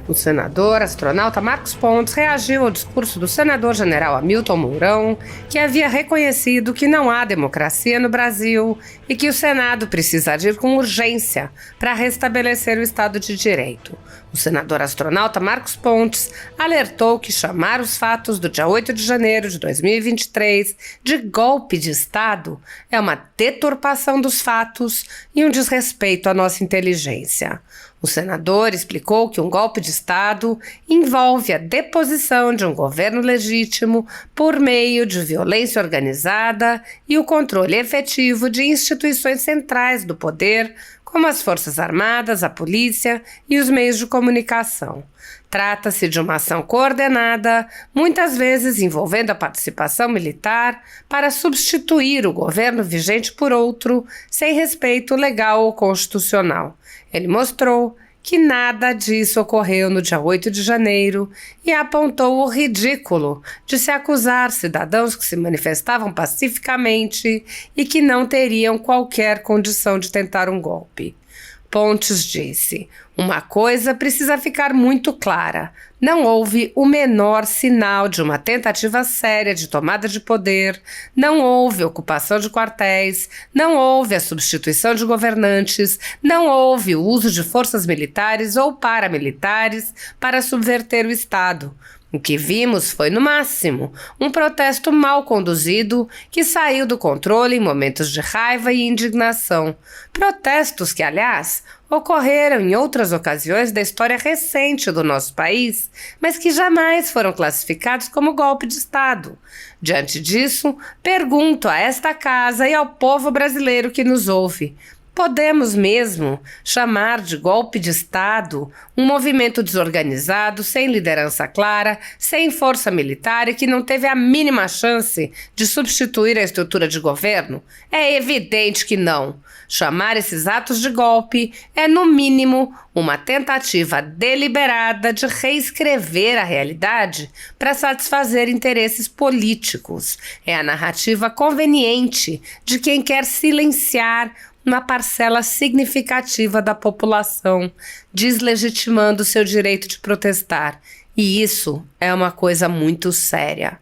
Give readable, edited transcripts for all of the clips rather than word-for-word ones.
O senador astronauta Marcos Pontes reagiu ao discurso do senador-general Hamilton Mourão, que havia reconhecido que não há democracia no Brasil e que o Senado precisa agir com urgência para restabelecer o Estado de Direito. O senador astronauta Marcos Pontes alertou que chamar os fatos do dia 8 de janeiro de 2023 de golpe de Estado é uma deturpação dos fatos e um desrespeito à nossa inteligência. O senador explicou que um golpe de Estado envolve a deposição de um governo legítimo por meio de violência organizada e o controle efetivo de instituições centrais do poder, como as Forças Armadas, a polícia e os meios de comunicação. Trata-se de uma ação coordenada, muitas vezes envolvendo a participação militar, para substituir o governo vigente por outro, sem respeito legal ou constitucional. Ele mostrou que nada disso ocorreu no dia 8 de janeiro e apontou o ridículo de se acusar cidadãos que se manifestavam pacificamente e que não teriam qualquer condição de tentar um golpe. Pontes disse: uma coisa precisa ficar muito clara. Não houve o menor sinal de uma tentativa séria de tomada de poder, não houve ocupação de quartéis, não houve a substituição de governantes, não houve o uso de forças militares ou paramilitares para subverter o Estado. O que vimos foi, no máximo, um protesto mal conduzido que saiu do controle em momentos de raiva e indignação. Protestos que, aliás, ocorreram em outras ocasiões da história recente do nosso país, mas que jamais foram classificados como golpe de Estado. Diante disso, pergunto a esta casa e ao povo brasileiro que nos ouve: podemos mesmo chamar de golpe de Estado um movimento desorganizado, sem liderança clara, sem força militar e que não teve a mínima chance de substituir a estrutura de governo? É evidente que não. Chamar esses atos de golpe é, no mínimo, uma tentativa deliberada de reescrever a realidade para satisfazer interesses políticos. É a narrativa conveniente de quem quer silenciar uma parcela significativa da população, deslegitimando seu direito de protestar. E isso é uma coisa muito séria.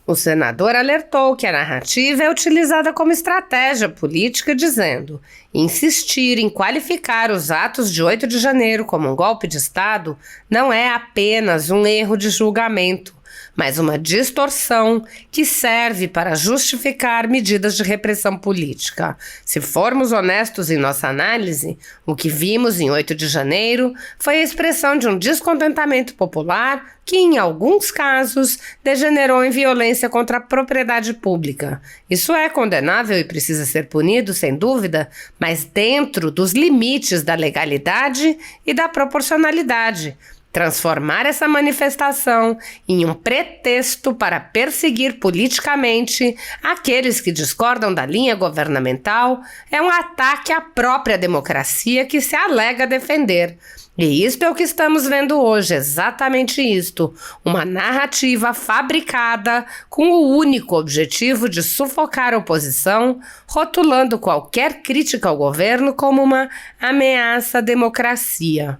O senador alertou que a narrativa é utilizada como estratégia política, dizendo: insistir em qualificar os atos de 8 de janeiro como um golpe de Estado não é apenas um erro de julgamento, mas uma distorção que serve para justificar medidas de repressão política. Se formos honestos em nossa análise, o que vimos em 8 de janeiro foi a expressão de um descontentamento popular que, em alguns casos, degenerou em violência contra a propriedade pública. Isso é condenável e precisa ser punido, sem dúvida, mas dentro dos limites da legalidade e da proporcionalidade. Transformar essa manifestação em um pretexto para perseguir politicamente aqueles que discordam da linha governamental é um ataque à própria democracia que se alega defender. E isto é o que estamos vendo hoje, exatamente isto, uma narrativa fabricada com o único objetivo de sufocar a oposição, rotulando qualquer crítica ao governo como uma ameaça à democracia.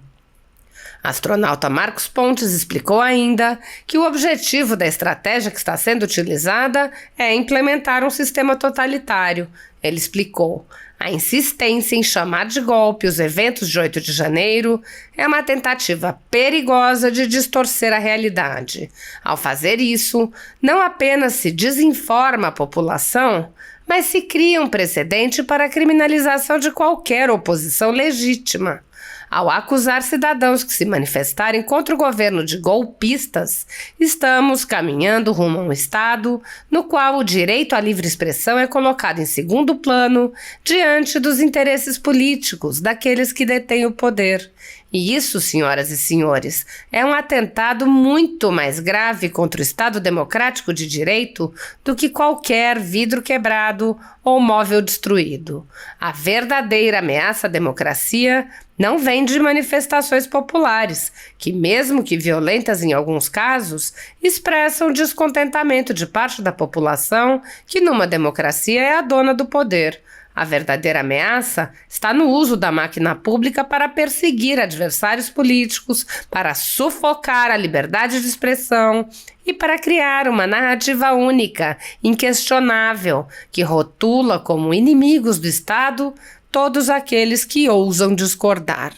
Astronauta Marcos Pontes explicou ainda que o objetivo da estratégia que está sendo utilizada é implementar um sistema totalitário. Ele explicou: a insistência em chamar de golpe os eventos de 8 de janeiro é uma tentativa perigosa de distorcer a realidade. Ao fazer isso, não apenas se desinforma a população, mas se cria um precedente para a criminalização de qualquer oposição legítima. Ao acusar cidadãos que se manifestarem contra o governo de golpistas, estamos caminhando rumo a um Estado no qual o direito à livre expressão é colocado em segundo plano diante dos interesses políticos daqueles que detêm o poder. E isso, senhoras e senhores, é um atentado muito mais grave contra o Estado democrático de direito do que qualquer vidro quebrado ou móvel destruído. A verdadeira ameaça à democracia não vem de manifestações populares, que, mesmo que violentas em alguns casos, expressam descontentamento de parte da população que, numa democracia, é a dona do poder. A verdadeira ameaça está no uso da máquina pública para perseguir adversários políticos, para sufocar a liberdade de expressão e para criar uma narrativa única, inquestionável, que rotula como inimigos do Estado todos aqueles que ousam discordar.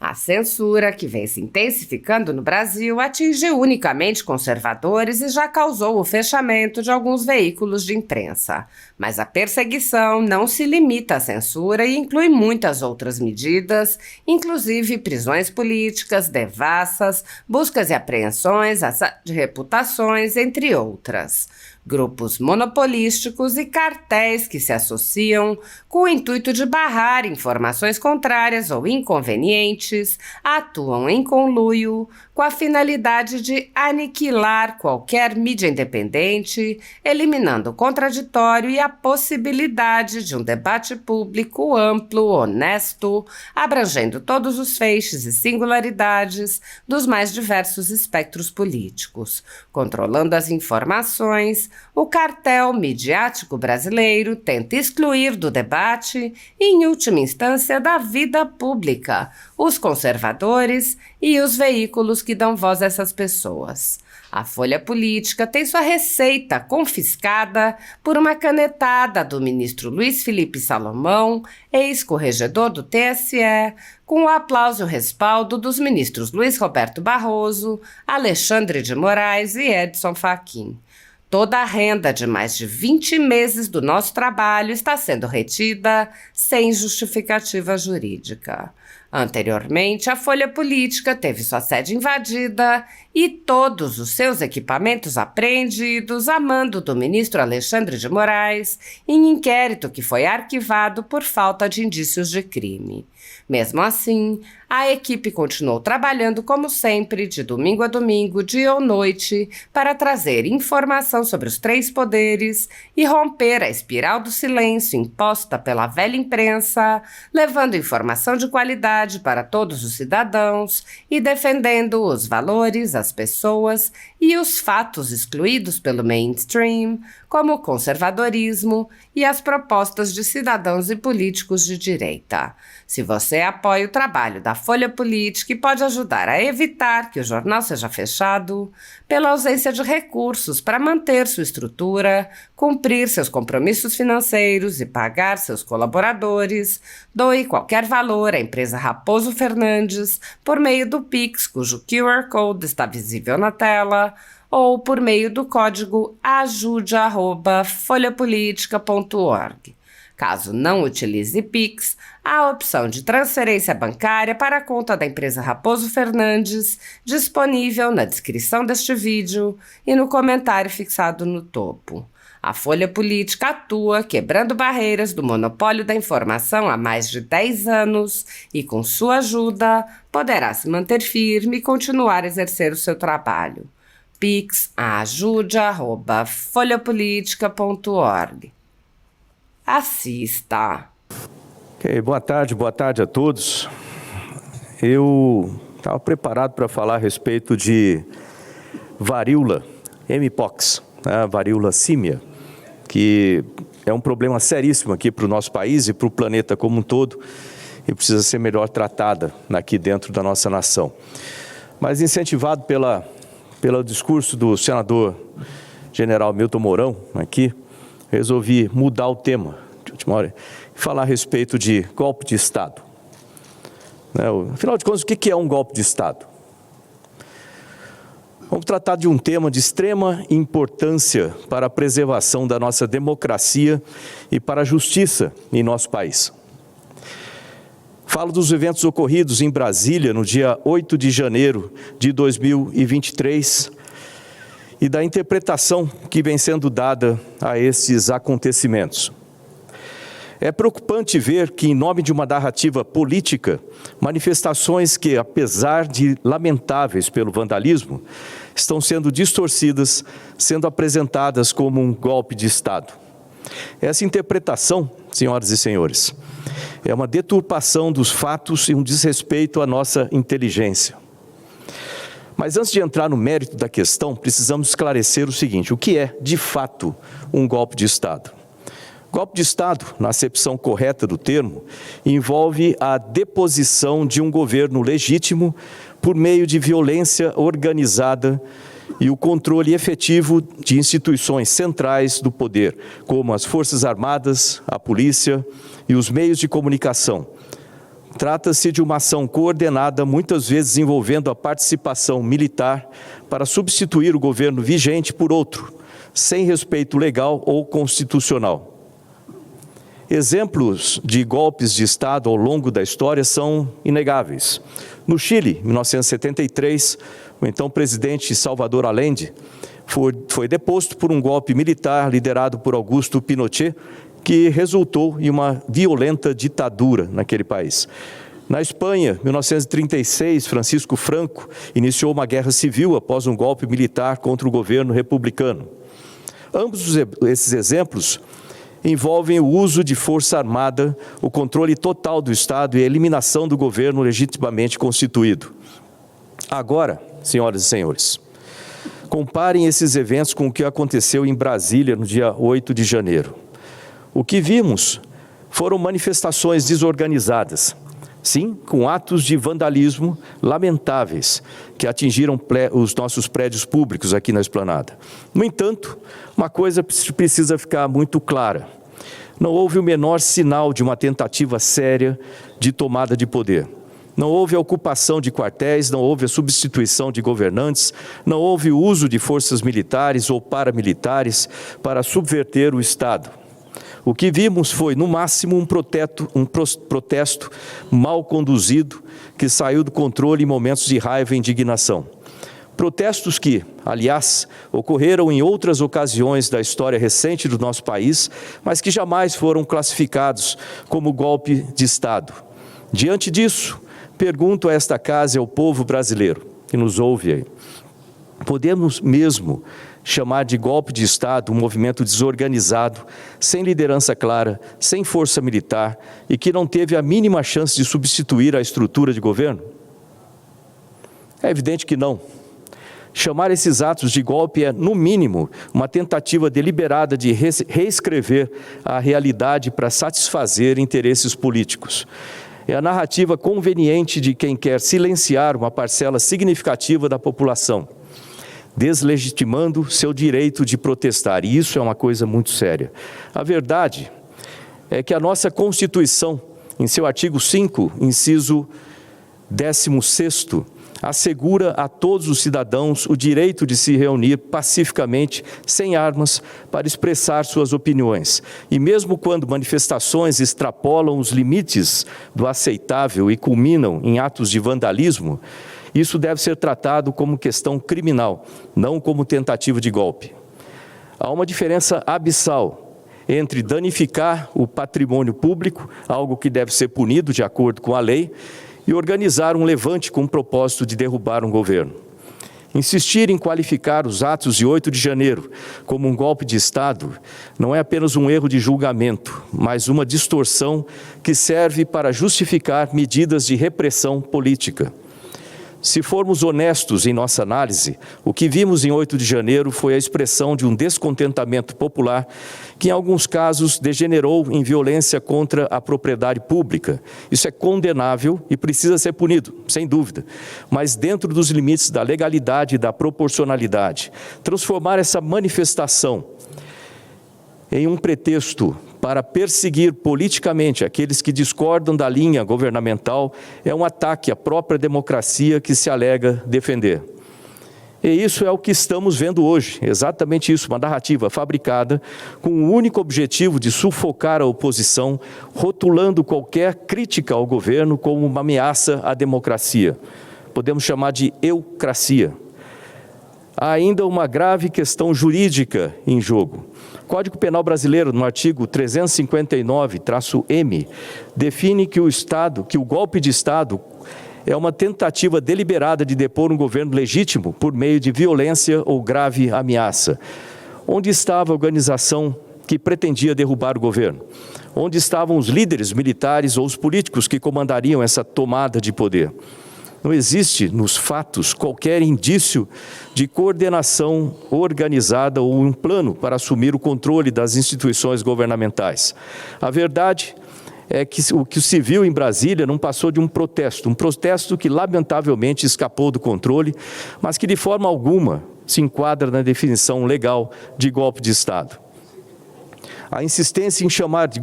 A censura, que vem se intensificando no Brasil, atingiu unicamente conservadores e já causou o fechamento de alguns veículos de imprensa. Mas a perseguição não se limita à censura e inclui muitas outras medidas, inclusive prisões políticas, devassas, buscas e apreensões, de reputações, entre outras. Grupos monopolísticos e cartéis que se associam com o intuito de barrar informações contrárias ou inconvenientes, atuam em conluio com a finalidade de aniquilar qualquer mídia independente, eliminando o contraditório e a possibilidade de um debate público amplo, honesto, abrangendo todos os feixes e singularidades dos mais diversos espectros políticos. Controlando as informações, o cartel midiático brasileiro tenta excluir do debate e, em última instância, da vida pública, os conservadores e os veículos que dão voz a essas pessoas. A Folha Política tem sua receita confiscada por uma canetada do ministro Luiz Felipe Salomão, ex-corregedor do TSE, com o aplauso e o respaldo dos ministros Luiz Roberto Barroso, Alexandre de Moraes e Edson Fachin. Toda a renda de mais de 20 meses do nosso trabalho está sendo retida sem justificativa jurídica. Anteriormente, a Folha Política teve sua sede invadida e todos os seus equipamentos apreendidos a mando do ministro Alexandre de Moraes em inquérito que foi arquivado por falta de indícios de crime. Mesmo assim, a equipe continuou trabalhando como sempre, de domingo a domingo, dia ou noite, para trazer informação sobre os três poderes e romper a espiral do silêncio imposta pela velha imprensa, levando informação de qualidade para todos os cidadãos e defendendo os valores, as pessoas e os fatos excluídos pelo mainstream, como o conservadorismo e as propostas de cidadãos e políticos de direita. Se você apoia o trabalho da Folha Política e pode ajudar a evitar que o jornal seja fechado, pela ausência de recursos para manter sua estrutura, cumprir seus compromissos financeiros e pagar seus colaboradores, doe qualquer valor à empresa Raposo Fernandes por meio do Pix, cujo QR Code está visível na tela, ou por meio do código ajude@folhapolitica.org. Caso não utilize Pix, há a opção de transferência bancária para a conta da empresa Raposo Fernandes, disponível na descrição deste vídeo e no comentário fixado no topo. A Folha Política atua quebrando barreiras do monopólio da informação há mais de 10 anos e, com sua ajuda, poderá se manter firme e continuar a exercer o seu trabalho. Pix ajude@folhapolitica.org. Assista. Ok, boa tarde a todos. Eu estava preparado para falar a respeito de varíola, Mpox, varíola símia, que é um problema seríssimo aqui para o nosso país e para o planeta como um todo e precisa ser melhor tratada aqui dentro da nossa nação. Mas incentivado pelo discurso do senador general Milton Mourão aqui, resolvi mudar o tema de última hora e falar a respeito de golpe de Estado. Afinal de contas, o que é um golpe de Estado? Vamos tratar de um tema de extrema importância para a preservação da nossa democracia e para a justiça em nosso país. Falo dos eventos ocorridos em Brasília no dia 8 de janeiro de 2023 e da interpretação que vem sendo dada a esses acontecimentos. É preocupante ver que, em nome de uma narrativa política, manifestações que, apesar de lamentáveis pelo vandalismo, estão sendo distorcidas, sendo apresentadas como um golpe de Estado. Essa interpretação, senhoras e senhores, é uma deturpação dos fatos e um desrespeito à nossa inteligência. Mas antes de entrar no mérito da questão, precisamos esclarecer o seguinte: o que é, de fato, um golpe de Estado? Golpe de Estado, na acepção correta do termo, envolve a deposição de um governo legítimo por meio de violência organizada e o controle efetivo de instituições centrais do poder, como as Forças Armadas, a polícia e os meios de comunicação. Trata-se de uma ação coordenada, muitas vezes envolvendo a participação militar para substituir o governo vigente por outro, sem respeito legal ou constitucional. Exemplos de golpes de Estado ao longo da história são inegáveis. No Chile, em 1973, o então presidente Salvador Allende foi deposto por um golpe militar liderado por Augusto Pinochet, que resultou em uma violenta ditadura naquele país. Na Espanha, em 1936, Francisco Franco iniciou uma guerra civil após um golpe militar contra o governo republicano. Ambos esses exemplos envolvem o uso de força armada, o controle total do Estado e a eliminação do governo legitimamente constituído. Agora, senhoras e senhores, comparem esses eventos com o que aconteceu em Brasília no dia 8 de janeiro. O que vimos foram manifestações desorganizadas, sim, com atos de vandalismo lamentáveis que atingiram os nossos prédios públicos aqui na Esplanada. No entanto, uma coisa precisa ficar muito clara: não houve o menor sinal de uma tentativa séria de tomada de poder. Não houve a ocupação de quartéis, não houve a substituição de governantes, não houve o uso de forças militares ou paramilitares para subverter o Estado. O que vimos foi, no máximo, um protesto mal conduzido que saiu do controle em momentos de raiva e indignação. Protestos que, aliás, ocorreram em outras ocasiões da história recente do nosso país, mas que jamais foram classificados como golpe de Estado. Diante disso, pergunto a esta casa e ao povo brasileiro que nos ouve aí: podemos mesmo chamar de golpe de Estado um movimento desorganizado, sem liderança clara, sem força militar e que não teve a mínima chance de substituir a estrutura de governo? É evidente que não. Chamar esses atos de golpe é, no mínimo, uma tentativa deliberada de reescrever a realidade para satisfazer interesses políticos. É a narrativa conveniente de quem quer silenciar uma parcela significativa da população, deslegitimando seu direito de protestar, e isso é uma coisa muito séria. A verdade é que a nossa Constituição, em seu artigo 5, inciso 16º, assegura a todos os cidadãos o direito de se reunir pacificamente, sem armas, para expressar suas opiniões. E mesmo quando manifestações extrapolam os limites do aceitável e culminam em atos de vandalismo, isso deve ser tratado como questão criminal, não como tentativa de golpe. Há uma diferença abissal entre danificar o patrimônio público, algo que deve ser punido de acordo com a lei, e organizar um levante com o propósito de derrubar um governo. Insistir em qualificar os atos de 8 de janeiro como um golpe de Estado não é apenas um erro de julgamento, mas uma distorção que serve para justificar medidas de repressão política. Se formos honestos em nossa análise, o que vimos em 8 de janeiro foi a expressão de um descontentamento popular que, em alguns casos, degenerou em violência contra a propriedade pública. Isso é condenável e precisa ser punido, sem dúvida, mas dentro dos limites da legalidade e da proporcionalidade. Transformar essa manifestação em um pretexto para perseguir politicamente aqueles que discordam da linha governamental é um ataque à própria democracia que se alega defender. E isso é o que estamos vendo hoje, exatamente isso, uma narrativa fabricada com o único objetivo de sufocar a oposição, rotulando qualquer crítica ao governo como uma ameaça à democracia. Podemos chamar de eucracia. Há ainda uma grave questão jurídica em jogo. O Código Penal Brasileiro, no artigo 359-M, define que o golpe de Estado é uma tentativa deliberada de depor um governo legítimo por meio de violência ou grave ameaça. Onde estava a organização que pretendia derrubar o governo? Onde estavam os líderes militares ou os políticos que comandariam essa tomada de poder? Não existe nos fatos qualquer indício de coordenação organizada ou um plano para assumir o controle das instituições governamentais. A verdade é que o que se viu em Brasília não passou de um protesto que lamentavelmente escapou do controle, mas que de forma alguma se enquadra na definição legal de golpe de Estado. A insistência em chamar de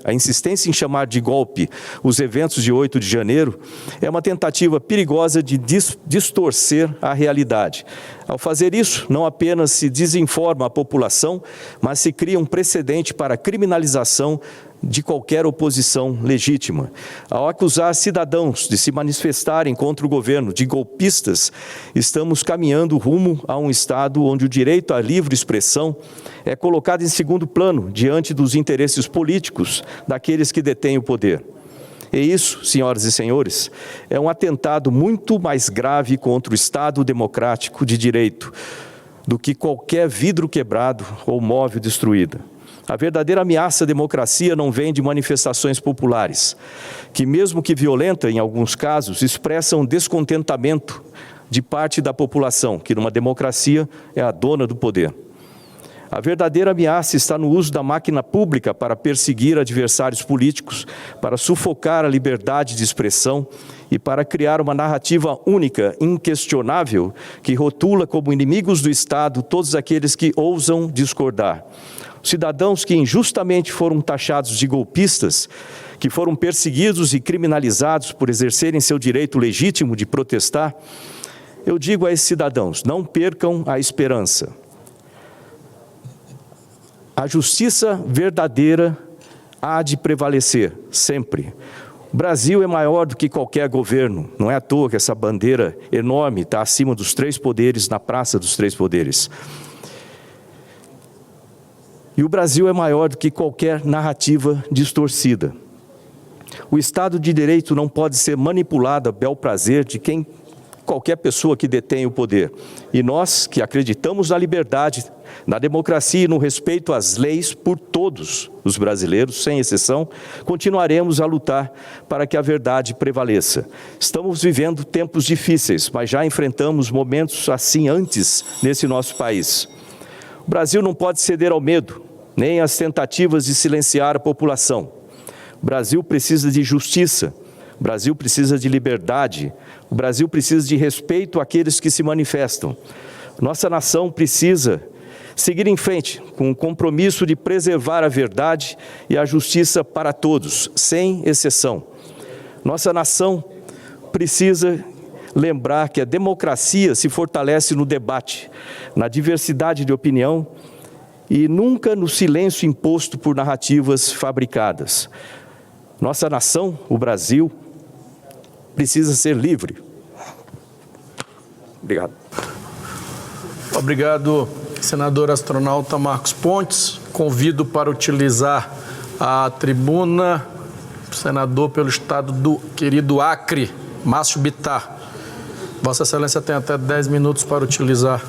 a insistência em chamar de golpe os eventos de 8 de janeiro é uma tentativa perigosa de distorcer a realidade. Ao fazer isso, não apenas se desinforma a população, mas se cria um precedente para a criminalização de qualquer oposição legítima. Ao acusar cidadãos de se manifestarem contra o governo de golpistas, estamos caminhando rumo a um Estado onde o direito à livre expressão é colocado em segundo plano diante dos interesses políticos daqueles que detêm o poder. E isso, senhoras e senhores, é um atentado muito mais grave contra o Estado democrático de direito do que qualquer vidro quebrado ou móvel destruído. A verdadeira ameaça à democracia não vem de manifestações populares, que mesmo que violenta em alguns casos, expressam descontentamento de parte da população, que numa democracia é a dona do poder. A verdadeira ameaça está no uso da máquina pública para perseguir adversários políticos, para sufocar a liberdade de expressão e para criar uma narrativa única, inquestionável, que rotula como inimigos do Estado todos aqueles que ousam discordar. Cidadãos que injustamente foram taxados de golpistas, que foram perseguidos e criminalizados por exercerem seu direito legítimo de protestar, eu digo a esses cidadãos, não percam a esperança. A justiça verdadeira há de prevalecer, sempre. O Brasil é maior do que qualquer governo, não é à toa que essa bandeira enorme está acima dos 3 poderes, na Praça dos 3 Poderes. E o Brasil é maior do que qualquer narrativa distorcida. O Estado de Direito não pode ser manipulado a bel prazer de qualquer pessoa que detém o poder. E nós, que acreditamos na liberdade, na democracia e no respeito às leis por todos os brasileiros, sem exceção, continuaremos a lutar para que a verdade prevaleça. Estamos vivendo tempos difíceis, mas já enfrentamos momentos assim antes nesse nosso país. O Brasil não pode ceder ao medo, nem às tentativas de silenciar a população. O Brasil precisa de justiça, o Brasil precisa de liberdade, o Brasil precisa de respeito àqueles que se manifestam. Nossa nação precisa seguir em frente com o compromisso de preservar a verdade e a justiça para todos, sem exceção. Nossa nação precisa lembrar que a democracia se fortalece no debate, na diversidade de opinião e nunca no silêncio imposto por narrativas fabricadas. Nossa nação, o Brasil, precisa ser livre. Obrigado. Obrigado, senador astronauta Marcos Pontes. Convido para utilizar a tribuna o senador pelo estado do querido Acre, Márcio Bittar. Vossa Excelência tem até 10 minutos para utilizar.